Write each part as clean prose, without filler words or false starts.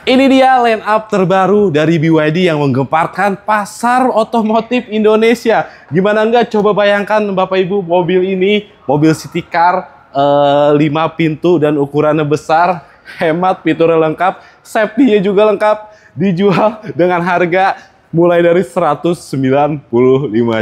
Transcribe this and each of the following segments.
Ini dia line up terbaru dari BYD yang menggemparkan pasar otomotif Indonesia. Gimana enggak, coba bayangkan Bapak Ibu, mobil ini, mobil city car, 5 pintu dan ukurannya besar, hemat, fiturnya lengkap, safety-nya juga lengkap, dijual dengan harga mulai dari 195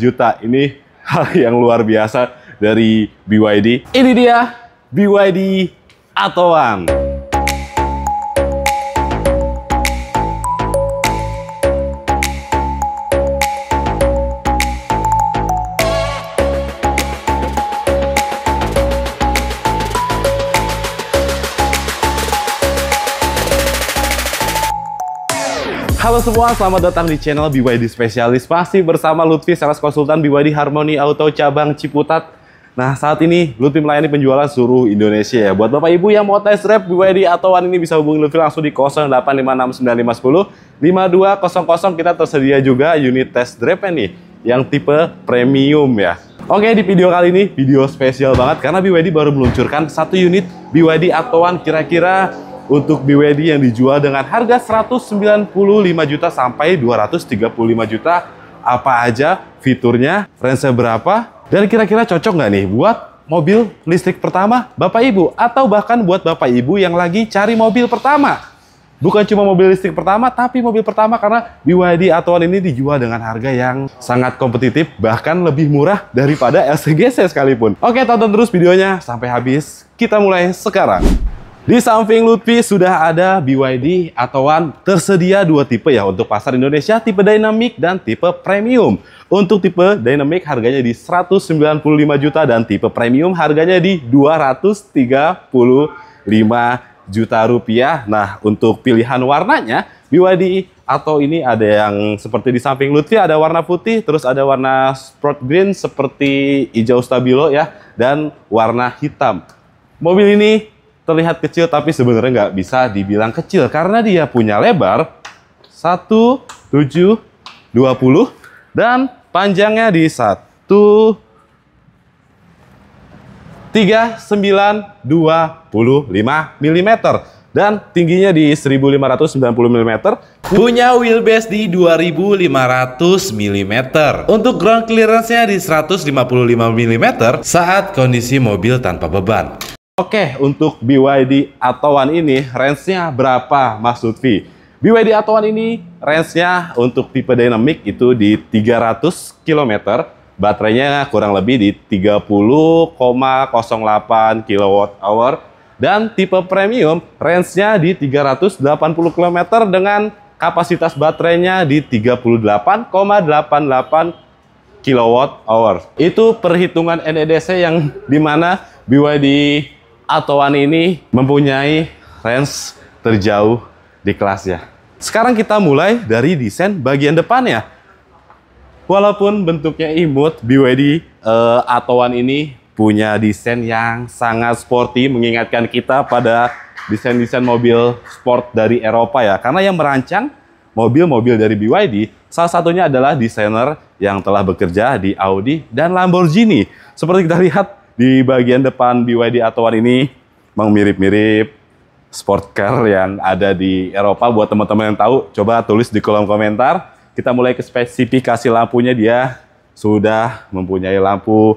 juta. Ini hal yang luar biasa dari BYD. Ini dia BYD Attowan. Halo semua, selamat datang di channel BYD Spesialis. Masih bersama Lutfi, sales konsultan BYD Harmony Auto cabang Ciputat. Nah, saat ini Lutfi melayani penjualan seluruh Indonesia ya. Buat Bapak Ibu yang mau test drive BYD Attowan ini bisa hubungi Lutfi langsung di 08569510 5200. Kita tersedia juga unit test drive nih yang tipe premium ya. Oke, di video kali ini video spesial banget karena BYD baru meluncurkan satu unit BYD Attowan. Kira-kira untuk BYD yang dijual dengan harga 195 juta sampai 235 juta, apa aja fiturnya, range-nya berapa, dan kira-kira cocok nggak nih buat mobil listrik pertama Bapak Ibu, atau bahkan buat Bapak Ibu yang lagi cari mobil pertama. Bukan cuma mobil listrik pertama, tapi mobil pertama karena BYD Attowan ini dijual dengan harga yang sangat kompetitif, bahkan lebih murah daripada LCGC sekalipun. Oke, tonton terus videonya sampai habis. Kita mulai sekarang. Di samping Lutfi sudah ada BYD Attowan, tersedia dua tipe ya untuk pasar Indonesia, tipe Dynamic dan tipe Premium. Untuk tipe Dynamic harganya di 195 juta dan tipe Premium harganya di 235 juta rupiah. Nah, untuk pilihan warnanya BYD Attowan ini ada yang seperti di samping Lutfi, ada warna putih, terus ada warna sport green seperti hijau stabilo ya, dan warna hitam. Mobil ini terlihat kecil tapi sebenarnya nggak bisa dibilang kecil karena dia punya lebar 1720 dan panjangnya di 13925 mm dan tingginya di 1590 mm. Punya wheelbase di 2500 mm. Untuk ground clearance-nya di 155 mm saat kondisi mobil tanpa beban. Oke, untuk BYD Attowan ini range-nya berapa Mas Lutfi? BYD Attowan ini range-nya untuk tipe Dynamic itu di 300 km, baterainya kurang lebih di 30,08 kWh, dan tipe Premium range-nya di 380 km dengan kapasitas baterainya di 38,88 kWh. Itu perhitungan NEDC yang dimana BYD Attowan ini mempunyai range terjauh di kelasnya. Sekarang kita mulai dari desain bagian depannya. Walaupun bentuknya imut, BYD Attowan ini punya desain yang sangat sporty, mengingatkan kita pada desain-desain mobil sport dari Eropa ya. Karena yang merancang mobil-mobil dari BYD, salah satunya adalah desainer yang telah bekerja di Audi dan Lamborghini. Seperti kita lihat, di bagian depan BYD Attowan ini memang mirip-mirip sport car yang ada di Eropa. Buat teman-teman yang tahu, coba tulis di kolom komentar. Kita mulai ke spesifikasi lampunya. Dia sudah mempunyai lampu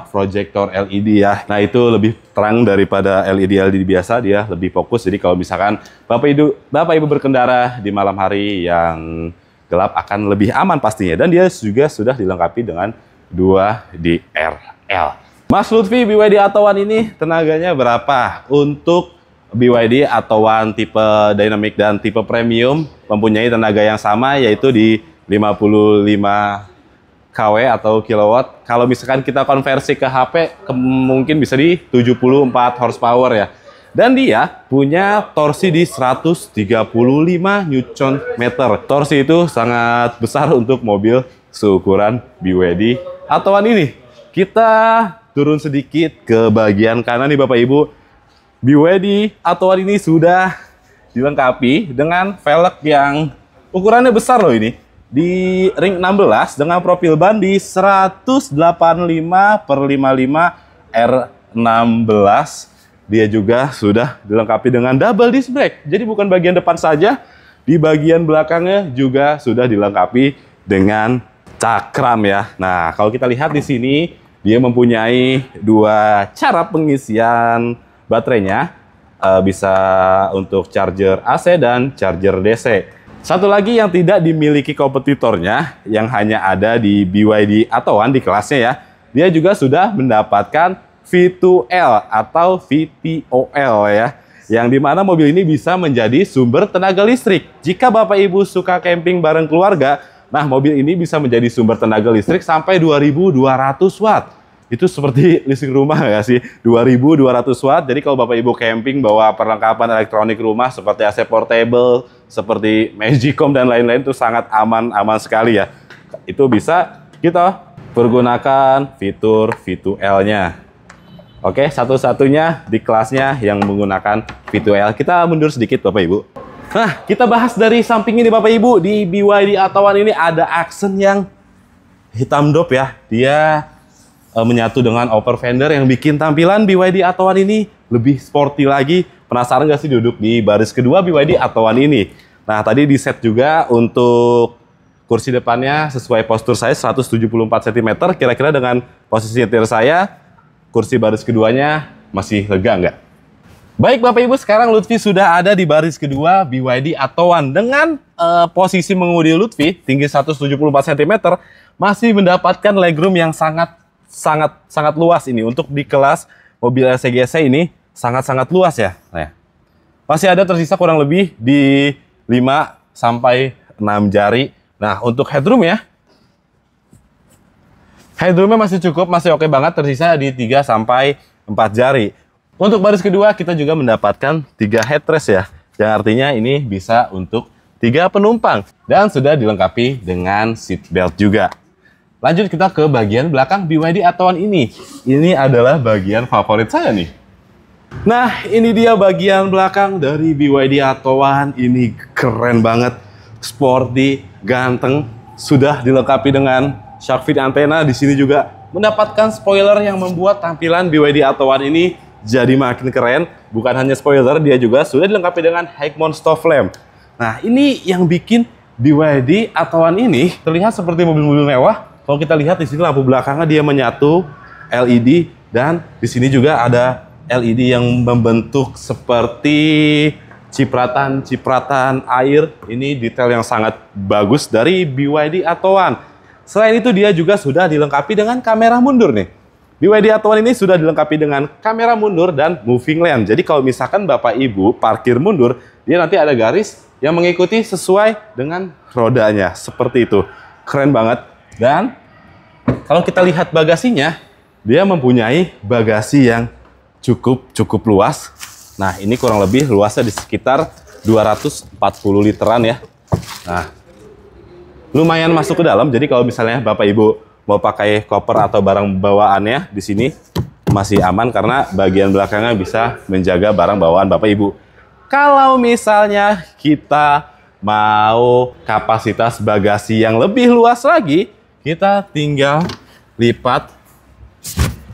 proyektor LED ya. Nah, itu lebih terang daripada LED biasa, dia lebih fokus. Jadi kalau misalkan Bapak Ibu berkendara di malam hari yang gelap akan lebih aman pastinya. Dan dia juga sudah dilengkapi dengan 2 DRL. Mas Lutfi, BYD Attowan ini tenaganya berapa? Untuk BYD Attowan tipe Dynamic dan tipe Premium mempunyai tenaga yang sama, yaitu di 55 kW atau kilowatt. Kalau misalkan kita konversi ke HP, mungkin bisa di 74 horsepower ya. Dan dia punya torsi di 135 Nm. Torsi itu sangat besar untuk mobil seukuran BYD Attowan ini. Kita turun sedikit ke bagian kanan nih Bapak Ibu. BYD Attowan ini sudah dilengkapi dengan velg yang ukurannya besar loh ini. Di ring 16 dengan profil ban di 185/55 R16 dia juga sudah dilengkapi dengan double disc brake. Jadi bukan bagian depan saja, di bagian belakangnya juga sudah dilengkapi dengan cakram ya. Nah, kalau kita lihat di sini, dia mempunyai dua cara pengisian baterainya. Bisa untuk charger AC dan charger DC. Satu lagi yang tidak dimiliki kompetitornya, yang hanya ada di BYD Attowan di kelasnya ya, dia juga sudah mendapatkan V2L atau VTOL ya, yang dimana mobil ini bisa menjadi sumber tenaga listrik. Jika Bapak Ibu suka camping bareng keluarga, nah mobil ini bisa menjadi sumber tenaga listrik sampai 2200 watt. Itu seperti listrik rumah nggak sih? 2200 watt. Jadi kalau Bapak Ibu camping bawa perlengkapan elektronik rumah seperti AC portable, seperti Magicom dan lain-lain, itu sangat aman sekali ya. Itu bisa kita pergunakan fitur V2L-nya. Oke, satu-satunya di kelasnya yang menggunakan V2L. Kita mundur sedikit Bapak Ibu. Nah, kita bahas dari samping ini Bapak Ibu. Di BYD Attowan ini ada aksen yang hitam dop ya. Dia menyatu dengan upper fender yang bikin tampilan BYD Attowan ini lebih sporty lagi. Penasaran nggak sih duduk di baris kedua BYD Attowan ini? Nah, tadi di set juga untuk kursi depannya sesuai postur saya 174 cm. Kira-kira dengan posisi nyetir saya, kursi baris keduanya masih lega nggak? Baik Bapak Ibu, sekarang Lutfi sudah ada di baris kedua BYD Attowan. Dengan posisi mengemudi Lutfi, tinggi 174 cm, masih mendapatkan legroom yang sangat luas ini. Untuk di kelas mobil LCGC ini sangat luas ya. Nah, masih ada tersisa kurang lebih di 5 sampai 6 jari. Nah, untuk headroom ya, headroomnya masih cukup, masih oke banget, tersisa di 3 sampai 4 jari. Untuk baris kedua kita juga mendapatkan 3 headrest ya, yang artinya ini bisa untuk 3 penumpang dan sudah dilengkapi dengan seat belt juga. Lanjut kita ke bagian belakang BYD Attowan ini. Ini adalah bagian favorit saya nih. Nah, ini dia bagian belakang dari BYD Attowan. Ini keren banget, sporty, ganteng. Sudah dilengkapi dengan shark fin antena. Di sini juga mendapatkan spoiler yang membuat tampilan BYD Attowan ini jadi makin keren. Bukan hanya spoiler, dia juga sudah dilengkapi dengan Heckmon stop lamp. Nah, ini yang bikin BYD Attowan ini terlihat seperti mobil-mobil mewah. Kalau kita lihat di sini lampu belakangnya dia menyatu LED dan di sini juga ada LED yang membentuk seperti cipratan air. Ini detail yang sangat bagus dari BYD Attowan. Selain itu dia juga sudah dilengkapi dengan kamera mundur nih. BYD Attowan ini sudah dilengkapi dengan kamera mundur dan moving lane. Jadi kalau misalkan Bapak Ibu parkir mundur, dia nanti ada garis yang mengikuti sesuai dengan rodanya. Seperti itu. Keren banget. Dan kalau kita lihat bagasinya, dia mempunyai bagasi yang cukup luas. Nah, ini kurang lebih luasnya di sekitar 240 literan ya. Nah, lumayan masuk ke dalam. Jadi kalau misalnya Bapak Ibu mau pakai koper atau barang bawaannya di sini masih aman karena bagian belakangnya bisa menjaga barang bawaan Bapak Ibu. Kalau misalnya kita mau kapasitas bagasi yang lebih luas lagi, kita tinggal lipat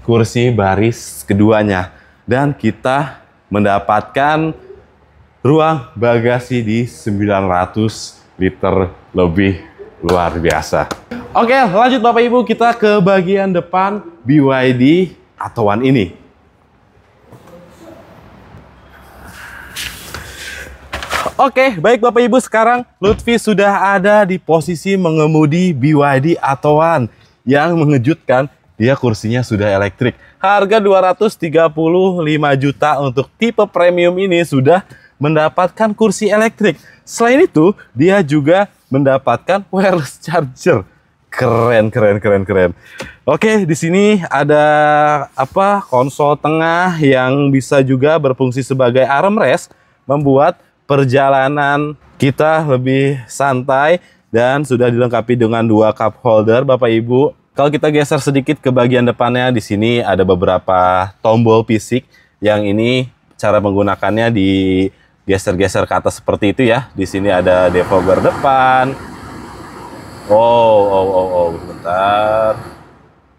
kursi baris keduanya dan kita mendapatkan ruang bagasi di 900 liter lebih. Luar biasa. Oke, lanjut Bapak Ibu, kita ke bagian depan BYD Attowan ini. Oke, baik Bapak Ibu, sekarang Lutfi sudah ada di posisi mengemudi BYD Attowan. Yang mengejutkan, dia kursinya sudah elektrik. Harga 235 juta untuk tipe premium ini sudah mendapatkan kursi elektrik. Selain itu, dia juga mendapatkan wireless charger. Keren. Oke, di sini ada konsol tengah yang bisa juga berfungsi sebagai armrest, membuat perjalanan kita lebih santai dan sudah dilengkapi dengan 2 cup holder Bapak Ibu. Kalau kita geser sedikit ke bagian depannya, di sini ada beberapa tombol fisik yang ini cara menggunakannya digeser-geser ke atas seperti itu ya. Di sini ada defogger depan. Bentar.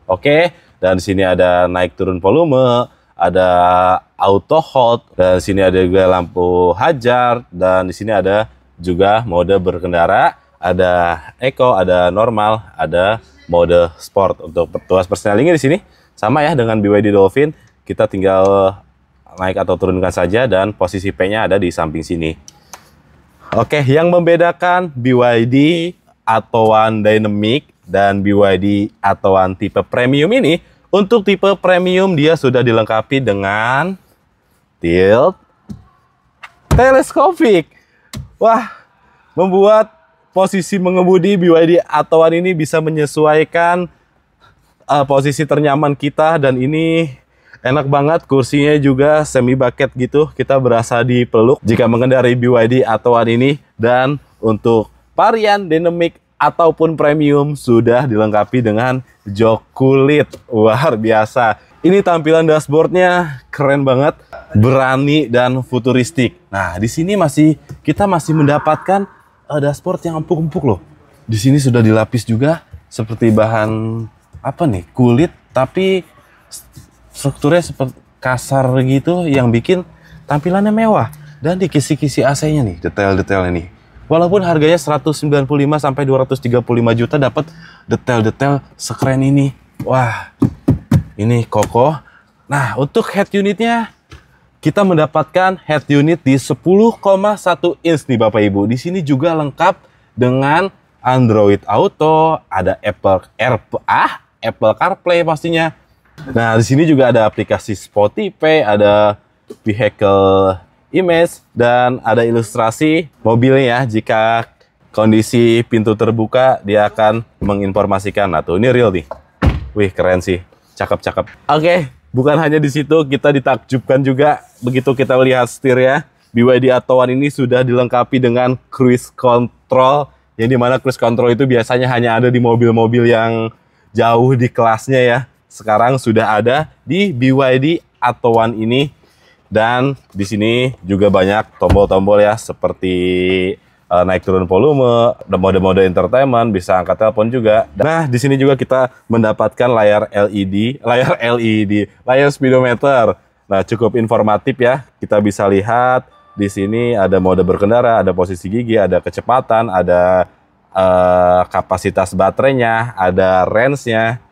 Oke, dan di sini ada naik turun volume, ada auto hold, dan di sini ada juga lampu hazard, dan di sini ada juga mode berkendara, ada eco, ada normal, ada mode sport. Untuk tuas persnelingnya di sini sama ya dengan BYD Dolphin, kita tinggal naik atau turunkan saja, dan posisi P-nya ada di samping sini. Oke, yang membedakan BYD Attowan Dynamic dan BYD Attowan tipe premium ini, untuk tipe premium dia sudah dilengkapi dengan tilt teleskopik. Wah, membuat posisi mengemudi BYD Attowan ini bisa menyesuaikan posisi ternyaman kita, dan ini enak banget. Kursinya juga semi bucket gitu, kita berasa dipeluk jika mengendarai BYD Attowan ini. Dan untuk varian dynamic ataupun premium sudah dilengkapi dengan jok kulit. Luar biasa. Ini tampilan dashboardnya keren banget, berani dan futuristik. Nah, di sini kita masih mendapatkan dashboard yang empuk-empuk loh. Di sini sudah dilapis juga seperti bahan apa nih? Kulit, tapi strukturnya seperti kasar gitu, yang bikin tampilannya mewah. Dan di kisi-kisi AC-nya nih, detail-detail ini. Walaupun harganya 195 sampai 235 juta, dapat detail-detail sekeren ini. Wah, ini kokoh. Nah, untuk head unitnya kita mendapatkan head unit di 10,1 inch nih Bapak Ibu. Di sini juga lengkap dengan Android Auto, ada Apple CarPlay pastinya. Nah, di sini juga ada aplikasi Spotify, ada vehicle image, dan ada ilustrasi mobilnya ya. Jika kondisi pintu terbuka, dia akan menginformasikan. Nah, tuh ini real nih. Wih, keren sih. Cakep-cakep. Oke, bukan hanya di situ, kita ditakjubkan juga begitu kita lihat setirnya. BYD Attowan ini sudah dilengkapi dengan cruise control, yang dimana cruise control itu biasanya hanya ada di mobil-mobil yang jauh di kelasnya ya. Sekarang sudah ada di BYD Attowan ini. Dan di sini juga banyak tombol-tombol ya, seperti naik turun volume, mode-mode entertainment, bisa angkat telepon juga. Nah, di sini juga kita mendapatkan layar speedometer. Nah, cukup informatif ya. Kita bisa lihat di sini ada mode berkendara, ada posisi gigi, ada kecepatan, ada kapasitas baterainya, ada range-nya,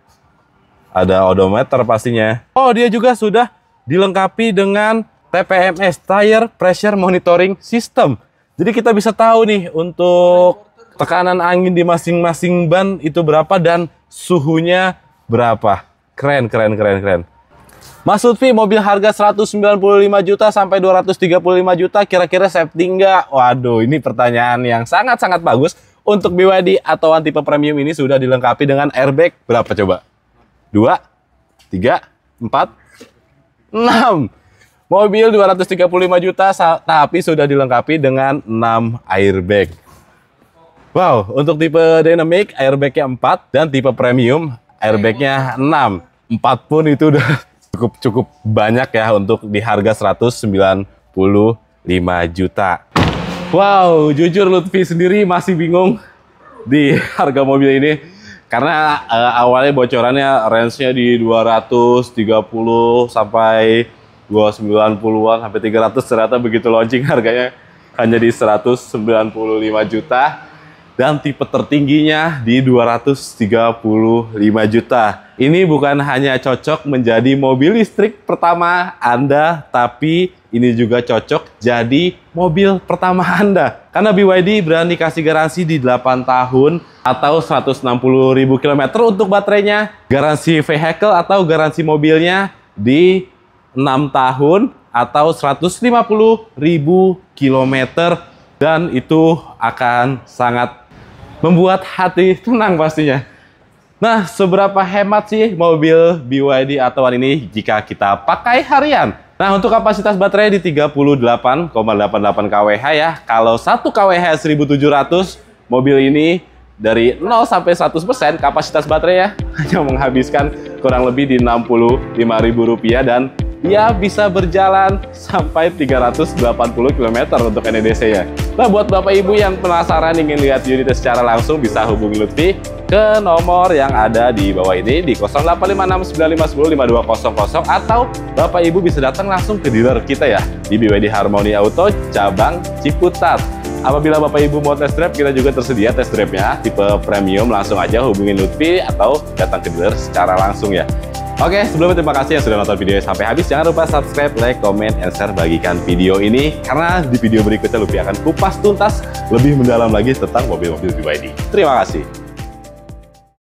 ada odometer pastinya. Oh, dia juga sudah dilengkapi dengan TPMS, Tire Pressure Monitoring System. Jadi kita bisa tahu nih untuk tekanan angin di masing-masing ban itu berapa dan suhunya berapa. Keren. Mas Lutfi, mobil harga 195 juta sampai 235 juta kira-kira safety nggak? Waduh, ini pertanyaan yang sangat-sangat bagus. Untuk BYD Attowan tipe premium ini sudah dilengkapi dengan airbag berapa coba? 2, 3, 4, 6. Mobil 235 juta tapi sudah dilengkapi dengan 6 airbag. Wow, untuk tipe dynamic airbagnya 4 dan tipe premium airbagnya 6. 4 pun itu udah cukup banyak ya untuk di harga 195 juta. Wow, jujur Lutfi sendiri masih bingung di harga mobil ini. Karena awalnya bocorannya range-nya di 230 sampai 290-an sampai 300, ternyata begitu launching harganya hanya di 195 juta. Dan tipe tertingginya di 235 juta. Ini bukan hanya cocok menjadi mobil listrik pertama Anda, tapi ini juga cocok jadi mobil pertama Anda. Karena BYD berani kasih garansi di 8 tahun atau 160.000 km untuk baterainya. Garansi vehicle atau garansi mobilnya di 6 tahun atau 150.000 km. Dan itu akan sangat membuat hati tenang pastinya. Nah, seberapa hemat sih mobil BYD Attowan ini jika kita pakai harian? Nah, untuk kapasitas baterai di 38,88 kWh ya. Kalau 1 kWh 1700, mobil ini dari 0 sampai 100% kapasitas baterainya hanya menghabiskan kurang lebih di Rp65.000 dan ya bisa berjalan sampai 380 km untuk NEDC-nya. Nah, buat Bapak Ibu yang penasaran ingin lihat unitnya secara langsung, bisa hubungi Lutfi ke nomor yang ada di bawah ini di 085695105200, atau Bapak Ibu bisa datang langsung ke dealer kita ya di BYD Harmony Auto cabang Ciputat. Apabila Bapak Ibu mau test drive, kita juga tersedia test drive-nya tipe premium. Langsung aja hubungin Lutfi atau datang ke dealer secara langsung ya. Oke, sebelumnya terima kasih yang sudah nonton videonya sampai habis. Jangan lupa subscribe, like, comment, and share, bagikan video ini, karena di video berikutnya Lutfi akan kupas tuntas lebih mendalam lagi tentang mobil-mobil BYD. Terima kasih.